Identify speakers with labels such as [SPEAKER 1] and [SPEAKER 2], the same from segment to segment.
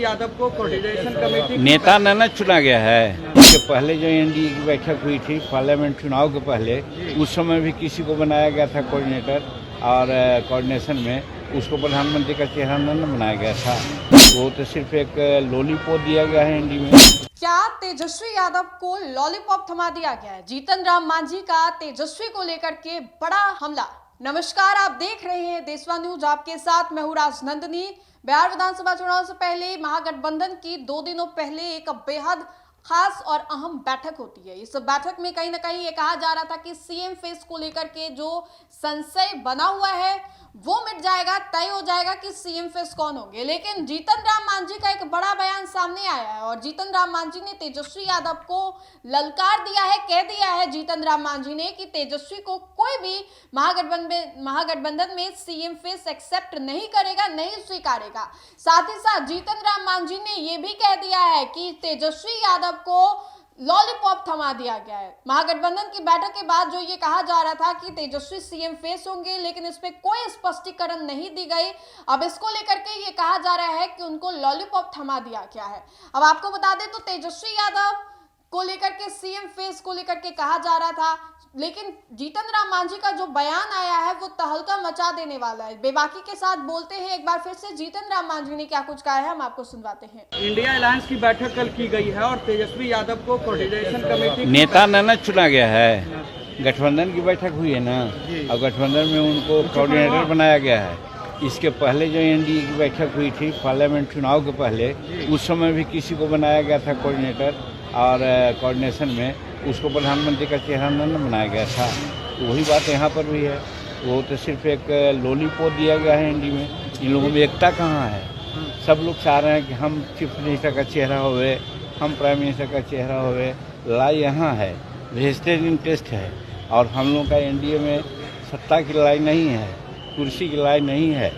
[SPEAKER 1] तेजस्वी यादव को coordination committee
[SPEAKER 2] नेता न चुना गया है। इसके पहले जो एनडीए की बैठक हुई थी पार्लियामेंट चुनाव के पहले, उस समय भी किसी को बनाया गया था कोऑर्डिनेटर, और कोऑर्डिनेशन में उसको प्रधानमंत्री का चेहरा न बनाया गया था। वो तो सिर्फ एक लॉलीपॉप दिया गया है एनडीए में।
[SPEAKER 3] क्या तेजस्वी यादव को लॉलीपॉप थमा दिया गया है? जीतन राम मांझी का तेजस्वी को लेकर के बड़ा हमला। नमस्कार, आप देख रहे हैं देशवा न्यूज, आपके साथ मैं हूं राजनंदिनी। बिहार विधानसभा चुनाव से पहले महागठबंधन की 2 दिनों पहले एक बेहद खास और अहम बैठक होती है। इस बैठक में कहीं ना कहीं ये कहा जा रहा था कि सीएम फेस को लेकर के जो संशय बना हुआ है वो मिट जाएगा, तय हो जाएगा कि सीएम फेस कौन होंगे। लेकिन जीतन राम मांझी का एक बड़ा बयान सामने आया है और जीतन राम मांझी ने तेजस्वी यादव को ललकार दिया है। कह दिया है जीतन राम मांझी ने कि तेजस्वी को कोई भी महागठबंधन में सीएम फेस एक्सेप्ट नहीं करेगा, नहीं स्वीकारेगा। साथ ही साथ जीतन राम मांझी ने यह भी कह दिया है कि तेजस्वी यादव को लॉलीपॉप थमा दिया गया है। महागठबंधन की बैठक के बाद जो ये कहा जा रहा था कि तेजस्वी सीएम फेस होंगे, लेकिन इस पे कोई स्पष्टीकरण नहीं दी गई। अब इसको लेकर के ये कहा जा रहा है कि उनको लॉलीपॉप थमा दिया गया है। अब आपको बता दें तो तेजस्वी यादव को लेकर के सीएम फेस को लेकर के कहा जा रहा था, लेकिन जीतन राम मांझी का जो बयान आया है वो तहलका मचा देने वाला है। बेबाकी के साथ बोलते हैं एक बार फिर से जीतन राम मांझी ने क्या कुछ कहा है, हम आपको सुनवाते हैं।
[SPEAKER 1] इंडिया अलायंस की बैठक कल की गई है और तेजस्वी यादव को कोऑर्डिनेशन कमेटी
[SPEAKER 2] नेता न चुना गया है। गठबंधन की बैठक हुई है ना, और गठबंधन में उनको कोऑर्डिनेटर बनाया गया है। इसके पहले जो एनडीए की बैठक हुई थी पार्लियामेंट चुनाव के पहले, उस समय भी किसी को बनाया गया था कोऑर्डिनेटर, और कोऑर्डिनेशन में उसको प्रधानमंत्री का चेहरा न बनाया गया था। तो वही बात यहाँ पर भी है। वो तो सिर्फ एक लॉलीपॉप दिया गया है एनडीए में। इन लोगों में एकता कहाँ है? सब लोग चाह रहे हैं कि हम चीफ मिनिस्टर का चेहरा होवे, हम प्राइम मिनिस्टर का चेहरा होवे। लड़ाई यहाँ है, वेस्टेड इंटरेस्ट है। और हम लोग का एनडीए में सत्ता की लड़ाई नहीं है, कुर्सी की लड़ाई नहीं है,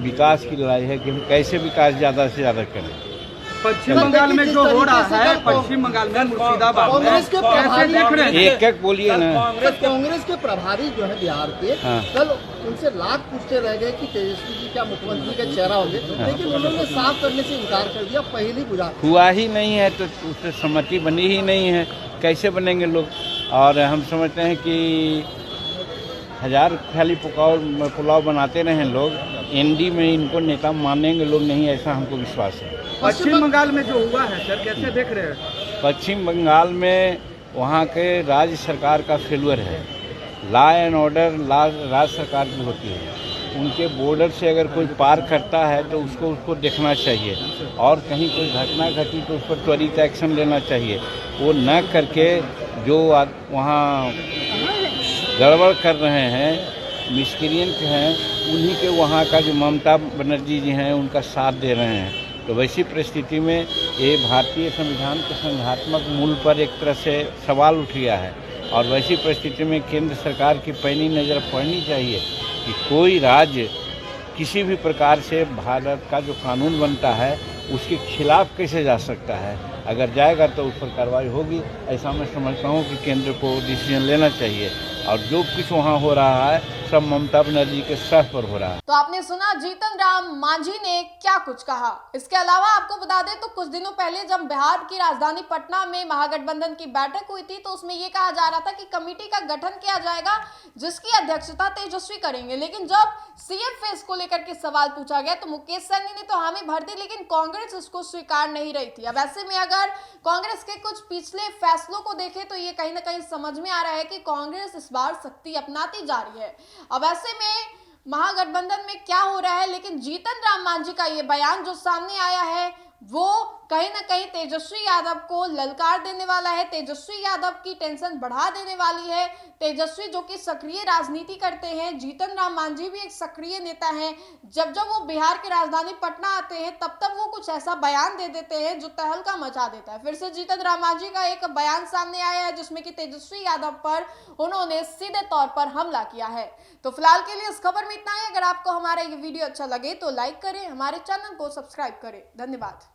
[SPEAKER 2] विकास की लड़ाई है कि हम कैसे विकास ज़्यादा से ज़्यादा करें।
[SPEAKER 1] पश्चिम बंगाल में जो हो रहा है, पश्चिम बंगाल में मुर्शिदाबाद में कैसे देख रहे हैं?
[SPEAKER 2] एक बोलिए ना।
[SPEAKER 4] कांग्रेस के प्रभारी जो है बिहार के, कल उनसे लाख पूछते रह गए कि तेजस्वी जी क्या मुख्यमंत्री का चेहरा होंगे, लेकिन उन्होंने साफ करने से इनकार कर दिया। पहली बुझा
[SPEAKER 2] हुआ ही नहीं है तो उससे सहमति बनी ही नहीं है, कैसे बनेंगे लोग? और हम समझते हैं कि 1000 थाली पुलाव बनाते रहे लोग, एनडी में इनको नेता मानेंगे लोग नहीं, ऐसा हमको विश्वास है।
[SPEAKER 1] पश्चिम बंगाल में जो हुआ है सर, कैसे देख रहे हैं?
[SPEAKER 2] पश्चिम बंगाल में वहाँ के राज्य सरकार का फेलुअर है। लॉ एंड ऑर्डर राज्य सरकार की होती है। उनके बॉर्डर से अगर कोई पार करता है तो उसको देखना चाहिए, और कहीं कोई घटना घटी तो उस पर त्वरित एक्शन लेना चाहिए। वो न करके जो वहाँ गड़बड़ कर रहे हैं, मिसक्रिएंट हैं, उन्हीं के वहाँ का जो ममता बनर्जी जी हैं उनका साथ दे रहे हैं। तो वैसी परिस्थिति में ये भारतीय संविधान के संघात्मक मूल पर एक तरह से सवाल उठ गया है। और वैसी परिस्थिति में केंद्र सरकार की पैनी नज़र पड़नी चाहिए कि कोई राज्य किसी भी प्रकार से भारत का जो कानून बनता है उसके खिलाफ कैसे जा सकता है। अगर जाएगा तो उस पर कार्रवाई होगी, ऐसा मैं समझता हूँ कि केंद्र को डिसीजन लेना चाहिए। और जो कुछ वहाँ हो रहा है सब ममता बनर्जी के सर पर हो रहा है।
[SPEAKER 3] तो आपने सुना जीतन राम मांझी ने क्या कुछ कहा। इसके अलावा आपको बता दें तो कुछ दिनों पहले जब बिहार की राजधानी पटना में महागठबंधन की बैठक हुई थी तो उसमें यह कहा जा रहा था कि कमेटी का गठन किया जाएगा जिसकी अध्यक्षता तेजस्वी करेंगे। लेकिन जब सीएम फेस को लेकर के सवाल पूछा गया तो मुकेश सहनी ने तो हामी भर दी, लेकिन कांग्रेस इसको स्वीकार नहीं रही थी। अब ऐसे में अगर कांग्रेस के कुछ पिछले फैसलों को देखें तो ये कहीं ना कहीं समझ में आ रहा है कि कांग्रेस इस बार शक्ति अपनाती जा रही है। अब ऐसे में महागठबंधन में क्या हो रहा है, लेकिन जीतन राम मांझी का ये बयान जो सामने आया है वो कहीं ना कहीं तेजस्वी यादव को ललकार देने वाला है, तेजस्वी यादव की टेंशन बढ़ा देने वाली है। तेजस्वी जो कि सक्रिय राजनीति करते हैं, जीतन राम मांझी भी एक सक्रिय नेता हैं। जब जब वो बिहार की राजधानी पटना आते हैं तब तब वो कुछ ऐसा बयान दे देते हैं जो तहलका मचा देता है। फिर से जीतन राम मांझी का एक बयान सामने आया है जिसमें कि तेजस्वी यादव पर उन्होंने सीधे तौर पर हमला किया है। तो फिलहाल के लिए इस खबर में इतना ही। अगर आपको हमारा ये वीडियो अच्छा लगे तो लाइक करें, हमारे चैनल को सब्सक्राइब करें। धन्यवाद।